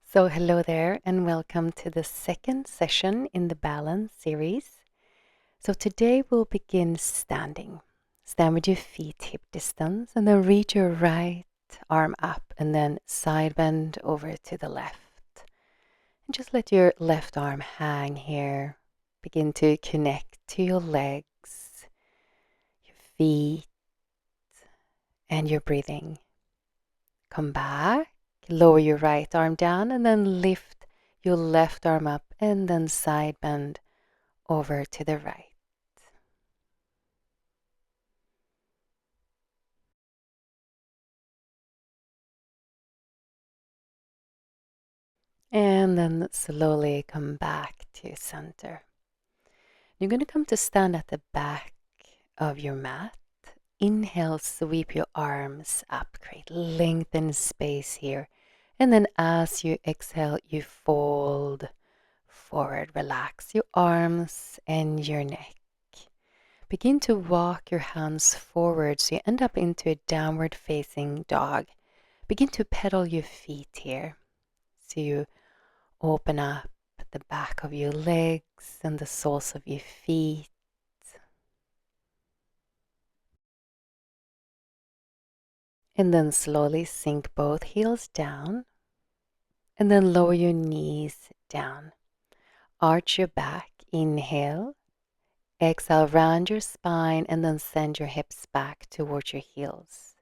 So hello there and welcome to the second session in the balance series. So today we'll begin standing. Stand with your feet hip distance and then reach your right arm up and then side bend over to the left. And just let your left arm hang here. Begin to connect to your legs, your feet, and your breathing. Come back, lower your right arm down and then lift your left arm up and then side bend over to the right. And then slowly come back to center. You're going to come to stand at the back of your mat. Inhale, sweep your arms up, create length and space here. And then as you exhale, you fold forward. Relax your arms and your neck. Begin to walk your hands forward so you end up into a downward facing dog. Begin to pedal your feet here. So you open up the back of your legs and the soles of your feet. And then slowly sink both heels down. And then lower your knees down. Arch your back. Inhale. Exhale, round your spine and then send your hips back towards your heels.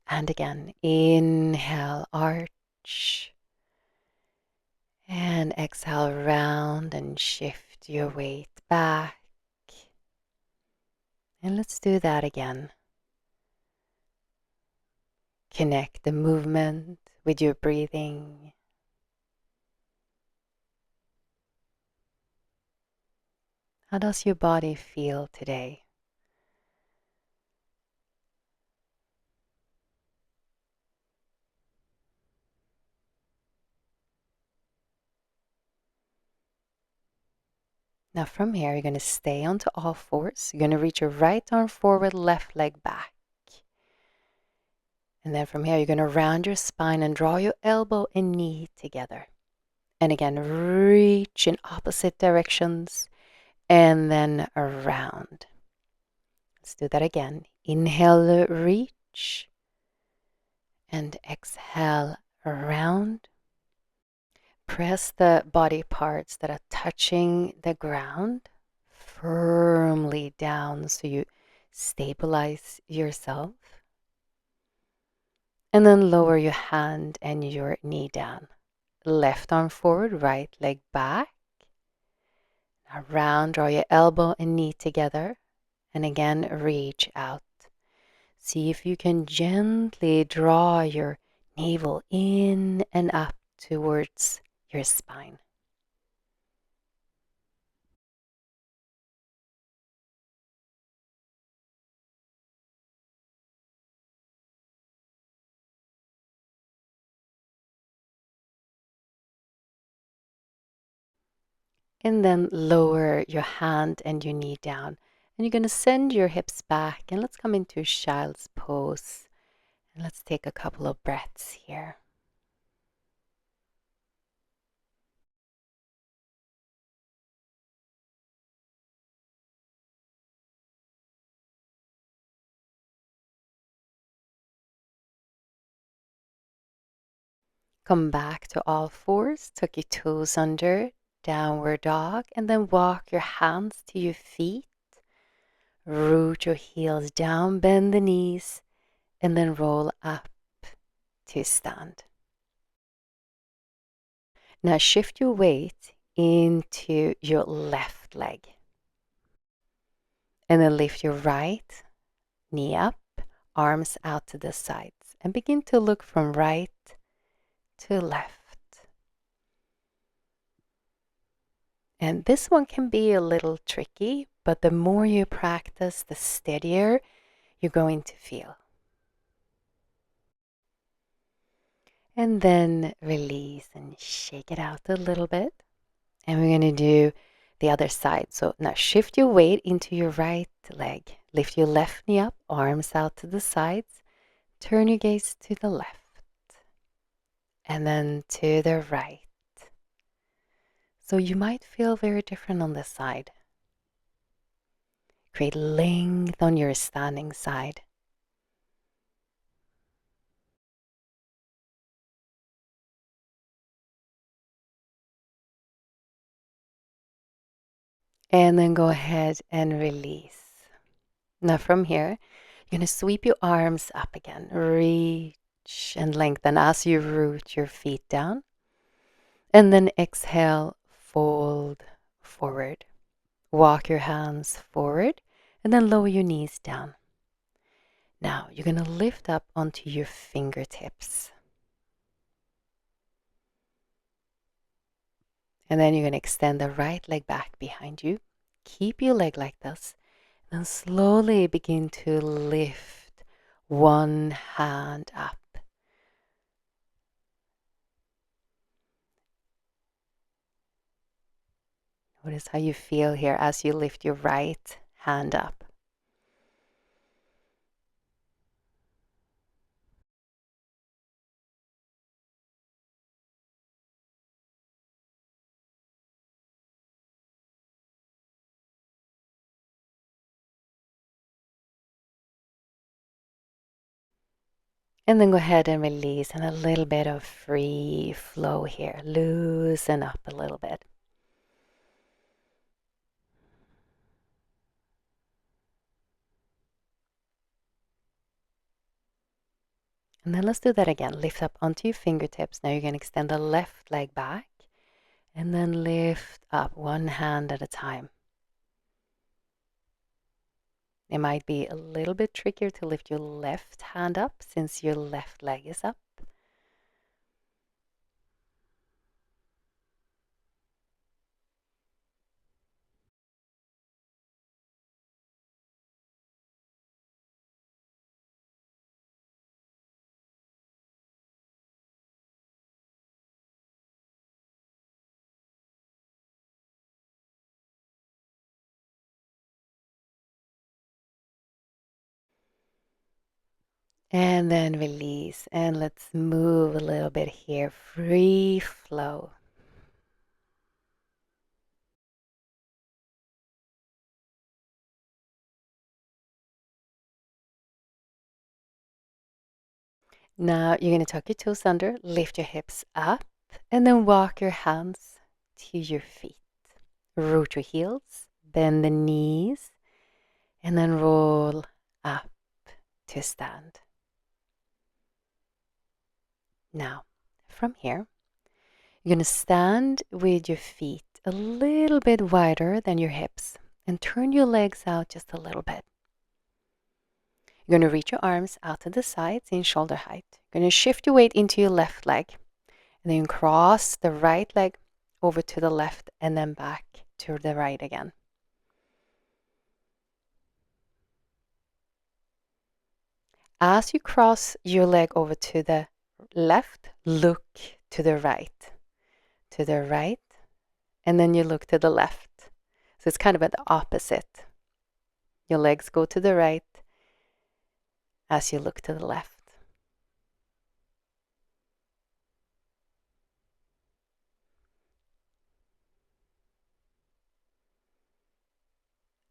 And again, inhale, arch. And exhale, round and shift your weight back. And let's do that again. Connect the movement with your breathing. How does your body feel today? Now from here, you're going to stay onto all fours. You're going to reach your right arm forward, left leg back. And then from here, you're going to round your spine and draw your elbow and knee together. And again, reach in opposite directions and then around. Let's do that again. Inhale, reach. And exhale, around. Press the body parts that are touching the ground firmly down so you stabilize yourself. And then lower your hand and your knee down. Left arm forward, right leg back. Around, draw your elbow and knee together. And again, reach out. See if you can gently draw your navel in and up towards your spine. And then lower your hand and your knee down. And you're going to send your hips back. And let's come into child's pose. And let's take a couple of breaths here. Come back to all fours. Tuck your toes under. Downward dog. And then walk your hands to your feet. Root your heels down. Bend the knees. And then roll up to stand. Now shift your weight into your left leg. And then lift your right knee up, arms out to the sides. And begin to look from right to left. And this one can be a little tricky, but the more you practice, the steadier you're going to feel. And then release and shake it out a little bit. And we're going to do the other side. So now shift your weight into your right leg. Lift your left knee up, arms out to the sides. Turn your gaze to the left. and then to the right. So you might feel very different on this side. Create length on your standing side. And then go ahead and release. Now from here, you're going to sweep your arms up again. Reach and lengthen as you root your feet down. And then exhale, fold forward. Walk your hands forward and then lower your knees down. Now you're going to lift up onto your fingertips. And then you're going to extend the right leg back behind you. Keep your leg like this. And slowly begin to lift one hand up. Notice how you feel here as you lift your right hand up. And then go ahead and release, and a little bit of free flow here. Loosen up a little bit. And then let's do that again. Lift up onto your fingertips. Now you're going to extend the left leg back and then lift up one hand at a time. It might be a little bit trickier to lift your left hand up since your left leg is up. And then release. And let's move a little bit here. Free flow. Now you're going to tuck your toes under, lift your hips up, and then walk your hands to your feet. Root your heels, bend the knees, and then roll up to stand. Now, from here, you're going to stand with your feet a little bit wider than your hips and turn your legs out just a little bit. You're going to reach your arms out to the sides in shoulder height. You're going to shift your weight into your left leg. And then cross the right leg over to the left and then back to the right again. As you cross your leg over to the left, look to the right, and then you look to the left. So it's kind of at the opposite. Your legs go to the right as you look to the left.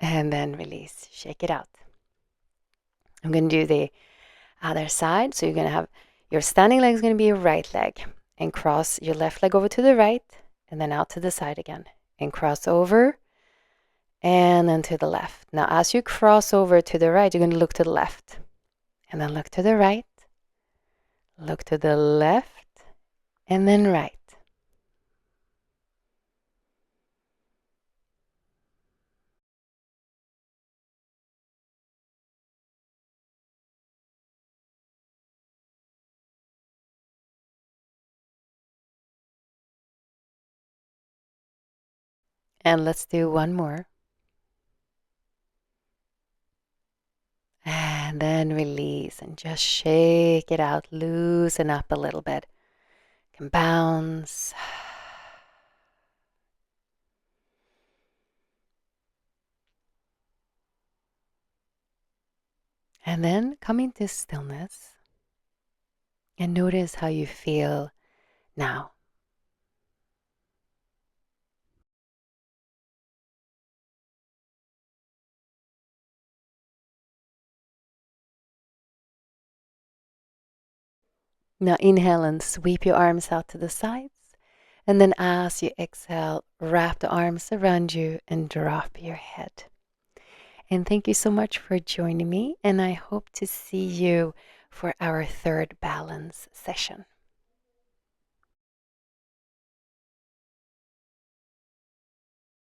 And then release, shake it out. I'm going to do the other side. So you're going to have your standing leg is going to be your right leg, and cross your left leg over to the right and then out to the side again and cross over and then to the left. Now as you cross over to the right, you're going to look to the left and then look to the right, look to the left and then right. And let's do one more. And then release and just shake it out, loosen up a little bit. You can bounce. And then come into stillness and notice how you feel now. Now inhale and sweep your arms out to the sides. And then as you exhale, wrap the arms around you and drop your head. And thank you so much for joining me. And I hope to see you for our third balance session.